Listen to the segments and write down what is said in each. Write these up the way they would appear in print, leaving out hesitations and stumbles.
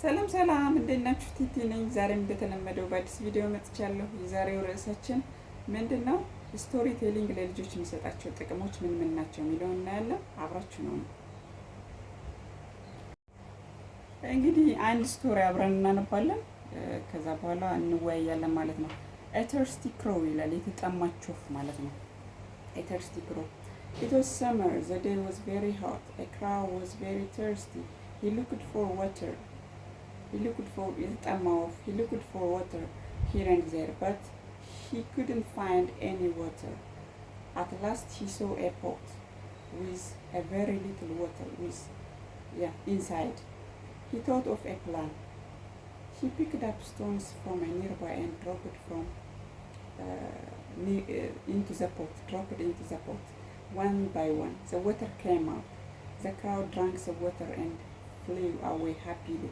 ሰላም ሰላም፣ እንዴት ናችሁ? ቲቲ ነኝ። ዛሬም እንደተለመደው በአዲስ ቪዲዮ መጥቻለሁ። የዛሬው ርዕሳችን ምንድን ነው? ስቶሪ ቴሊንግ ለልጆች የሚሰጣቸው ጥቅሞች ምን ምን ናቸው የሚለውን እናያለን። አብራችሁ ነው። እንግዲህ አንድ ስቶሪ አብረን እናነባለን፣ ከዛ በኋላ እንወያያለን ማለት ነው። ኤተርስቲ ክሮው ይላል፣ የተጠማች ወፍ ማለት ነው። ኤተርስቲ ክሮው It was summer. The day was very hot. A crow was very thirsty. He looked for water. He looked for water here and there, but he couldn't find any water. At last he saw a pot with a very little water inside. He thought of a plan. He picked up stones from a nearby and dropped into the pot. One by one, the water came out. The crow drank the water and flew away happily.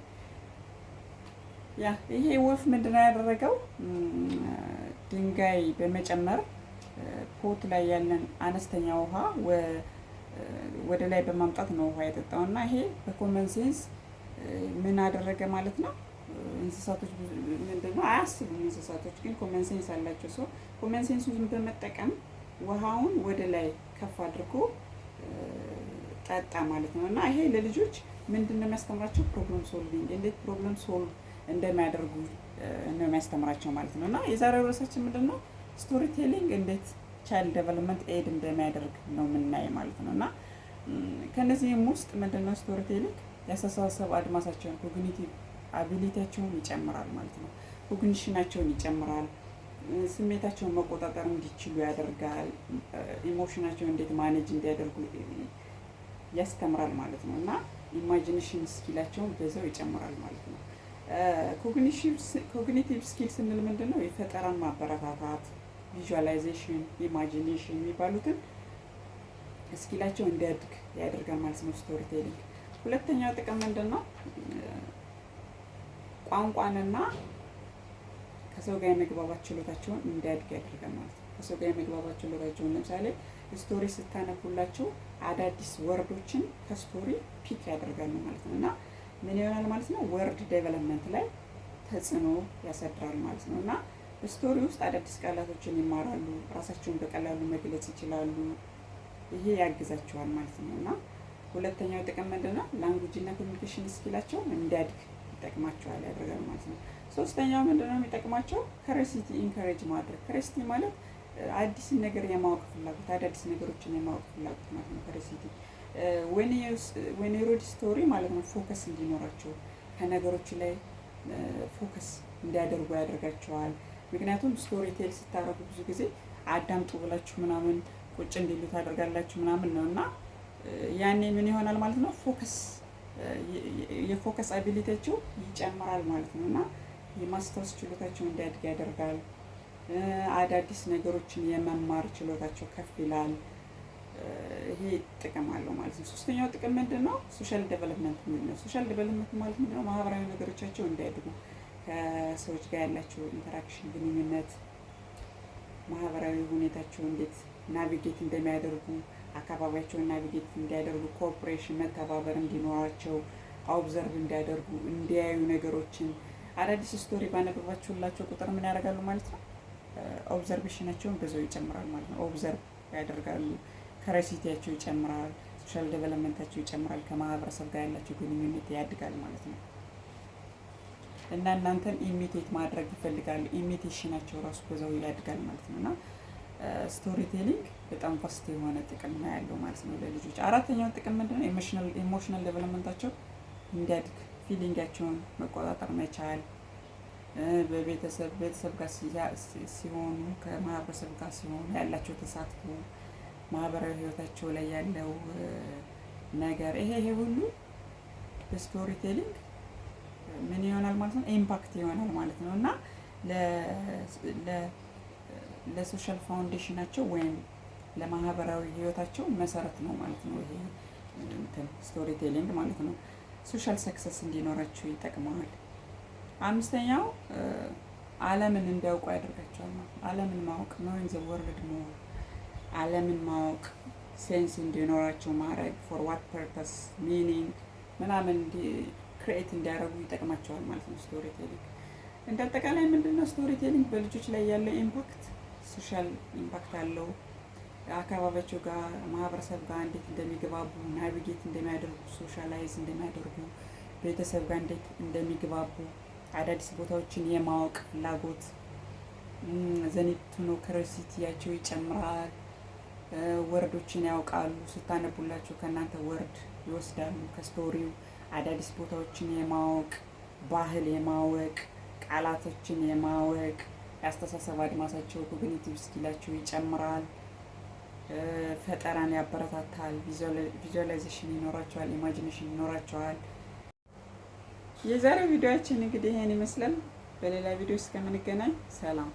ይሄ ወፍ ምንድነው ያደረገው? ድንጋይ በመጨመር ፖት ላይ ያለን አነስተኛ ውሃ ወደ ላይ በማምጣት ነው ውሃ የጠጣው እና ይሄ በኮመን ሴንስ ምን አደረገ ማለት ነው። እንስሳቶች ምንድነው አያስቡም። እንስሳቶች ግን ኮመን ሴንስ አላቸው። ሰው ኮመን ሴንሱን በመጠቀም ውሃውን ወደ ላይ ከፍ አድርጎ ጠጣ ማለት ነው። እና ይሄ ለልጆች ምንድነው የሚያስተምራቸው? ፕሮብለም ሶልቪንግ፣ እንዴት ፕሮብለም ሶልቭ እንደሚያደርጉ ነው የሚያስተምራቸው ማለት ነው። እና የዛሬው ርዕሳችን ምንድነው? ስቶሪ ቴሊንግ እንዴት ቻይልድ ዴቨሎፕመንት ኤድ እንደሚያደርግ ነው የምናየው ማለት ነው። እና ከነዚህም ውስጥ ምንድነው ስቶሪ ቴሊንግ ያስተሳሰብ አድማሳቸውን ኮግኒቲቭ አቢሊቲያቸውን ይጨምራል ማለት ነው። ኮግኒሽናቸውን ይጨምራል። ስሜታቸውን መቆጣጠር እንዲችሉ ያደርጋል። ኢሞሽናቸውን እንዴት ማኔጅ እንዲያደርጉ ያስተምራል ማለት ነው። እና ኢማጂኔሽን ስኪላቸውን በዛው ይጨምራል ማለት ነው። ኮግኒቲቭ ስኪል ስንል ምንድን ነው? የፈጠራን ማበረታታት፣ ቪዥዋላይዜሽን፣ ኢማጂኔሽን የሚባሉትን ስኪላቸው እንዲያድግ ያደርጋል ማለት ነው ስቶሪ ቴሊንግ። ሁለተኛው ጥቅም ምንድን ነው? ቋንቋንና ከሰው ጋር የመግባባት ችሎታቸውን እንዲያድግ ያደርጋል ማለት ነው። ከሰው ጋር የመግባባት ችሎታቸውን ለምሳሌ ስቶሪ ስታነቡላቸው አዳዲስ ወርዶችን ከስቶሪ ፒክ ያደርጋሉ ማለት ነው። እና ምን ይሆናል ማለት ነው? ወርድ ዴቨሎፕመንት ላይ ተጽዕኖ ያሳድራል ማለት ነው። እና በስቶሪ ውስጥ አዳዲስ ቃላቶችን ይማራሉ፣ ራሳቸውን በቀላሉ መግለጽ ይችላሉ። ይሄ ያግዛቸዋል ማለት ነው። እና ሁለተኛው ጥቅም ምንድን ነው? ላንጉጅ እና ኮሚኒኬሽን ስኪላቸው እንዲያድግ ይጠቅማቸዋል፣ ያደርጋል ማለት ነው። ሶስተኛው ምንድነው የሚጠቅማቸው? ከረሲቲ ኢንካሬጅ ማድረግ። ከረሲቲ ማለት አዲስን ነገር የማወቅ ፍላጎት፣ አዳዲስ ነገሮችን የማወቅ ፍላጎት ማለት ነው። ከረሲቲ ዌን ዩ ሪድ ስቶሪ ማለት ነው ፎከስ እንዲኖራቸው፣ ከነገሮች ላይ ፎከስ እንዲያደርጉ ያደርጋቸዋል። ምክንያቱም ስቶሪ ቴል ስታደርጉ ብዙ ጊዜ አዳምጡ ብላችሁ ምናምን ቁጭ እንዲሉ ታደርጋላችሁ ምናምን ነው እና ያኔ ምን ይሆናል ማለት ነው? የፎከስ አቢሊቲያቸው ይጨምራል ማለት ነው። እና የማስታወስ ችሎታቸው እንዲያድግ ያደርጋል። አዳዲስ ነገሮችን የመማር ችሎታቸው ከፍ ይላል። ይሄ ጥቅም አለው ማለት ነው። ሶስተኛው ጥቅም ምንድን ነው? ሶሻል ዴቨሎፕመንት ነው። ሶሻል ዴቨሎፕመንት ማለት ምንድን ነው? ማህበራዊ ነገሮቻቸው እንዲያድጉ፣ ከሰዎች ጋር ያላቸው ኢንተራክሽን፣ ግንኙነት፣ ማህበራዊ ሁኔታቸው እንዴት ናቪጌት እንደሚያደርጉ፣ አካባቢያቸውን ናቪጌት እንዲያደርጉ፣ ኮኦፕሬሽን መተባበር እንዲኖራቸው፣ ኦብዘርቭ እንዲያደርጉ፣ እንዲያዩ ነገሮችን አዳዲስ ስቶሪ ባነበባችሁላቸው ቁጥር ምን ያደርጋሉ ማለት ነው? ኦብዘርቬሽናቸውን በዛው ይጨምራል ማለት ነው። ኦብዘርቭ ያደርጋሉ። ከረሲቲያቸው ይጨምራል። ሶሻል ዴቨሎፕመንታቸው ይጨምራል። ከማህበረሰብ ጋር ያላቸው ግንኙነት ያድጋል ማለት ነው። እና እናንተን ኢሚቴት ማድረግ ይፈልጋሉ። ኢሚቴሽናቸው ራሱ በዛው ያድጋል ማለት ነው። እና ስቶሪ ቴሊንግ በጣም ፋስት የሆነ ጥቅም ነው ያለው ማለት ነው ለልጆች። አራተኛው ጥቅም ምንድነው? ኢሞሽናል ዴቨሎፕመንታቸው እንዲያድግ፣ ፊሊንጋቸውን መቆጣጠር መቻል፣ ቤተሰብ ጋር ሲሆኑ፣ ከማህበረሰብ ጋር ሲሆኑ ያላቸው ተሳትፎ፣ ማህበራዊ ህይወታቸው ላይ ያለው ነገር ይሄ ሁሉ በስቶሪ ቴሊንግ ምን ይሆናል ማለት ነው? ኢምፓክት ይሆናል ማለት ነው። እና ለሶሻል ፋውንዴሽናቸው ወይም ለማህበራዊ ህይወታቸው መሰረት ነው ማለት ነው። ይሄ ስቶሪ ቴሊንግ ማለት ነው። ሶሻል ሰክሰስ እንዲኖራቸው ይጠቅመዋል። አምስተኛው ዓለምን እንዲያውቁ ያደርጋቸዋል ማለት ነው። ዓለምን ማወቅ ኖዊንግ ዘ ወርልድ ሞር፣ ዓለምን ማወቅ ሴንስ እንዲኖራቸው ማድረግ ፎር ዋት ፐርፐስ ሚኒንግ ምናምን ክሬኤት እንዲያደርጉ ይጠቅማቸዋል ማለት ነው ስቶሪ ቴሊንግ። እንደ አጠቃላይ ምንድነው ስቶሪ ቴሊንግ በልጆች ላይ ያለው ኢምፓክት? ሶሻል ኢምፓክት አለው። አካባቢያቸው ጋር ማህበረሰብ ጋር እንዴት እንደሚግባቡ ናቪጌት እንደሚያደርጉ ሶሻላይዝ እንደሚያደርጉ ቤተሰብ ጋር እንዴት እንደሚግባቡ አዳዲስ ቦታዎችን የማወቅ ፍላጎት ዘኒቱኖ ክሪዮሲቲያቸው ይጨምራል። ወርዶችን ያውቃሉ። ስታነቡላቸው ከእናንተ ወርድ ይወስዳሉ ከስቶሪው። አዳዲስ ቦታዎችን የማወቅ ባህል የማወቅ ቃላቶችን የማወቅ የአስተሳሰብ አድማሳቸው ኮግኒቲቭ ስኪላቸው ይጨምራል። ፈጠራን ያበረታታል። ቪዥዋላይዜሽን ይኖራቸዋል። ኢማጂኔሽን ይኖራቸዋል። የዛሬው ቪዲዮአችን እንግዲህ ይሄን ይመስላል። በሌላ ቪዲዮ እስከምንገናኝ ሰላም።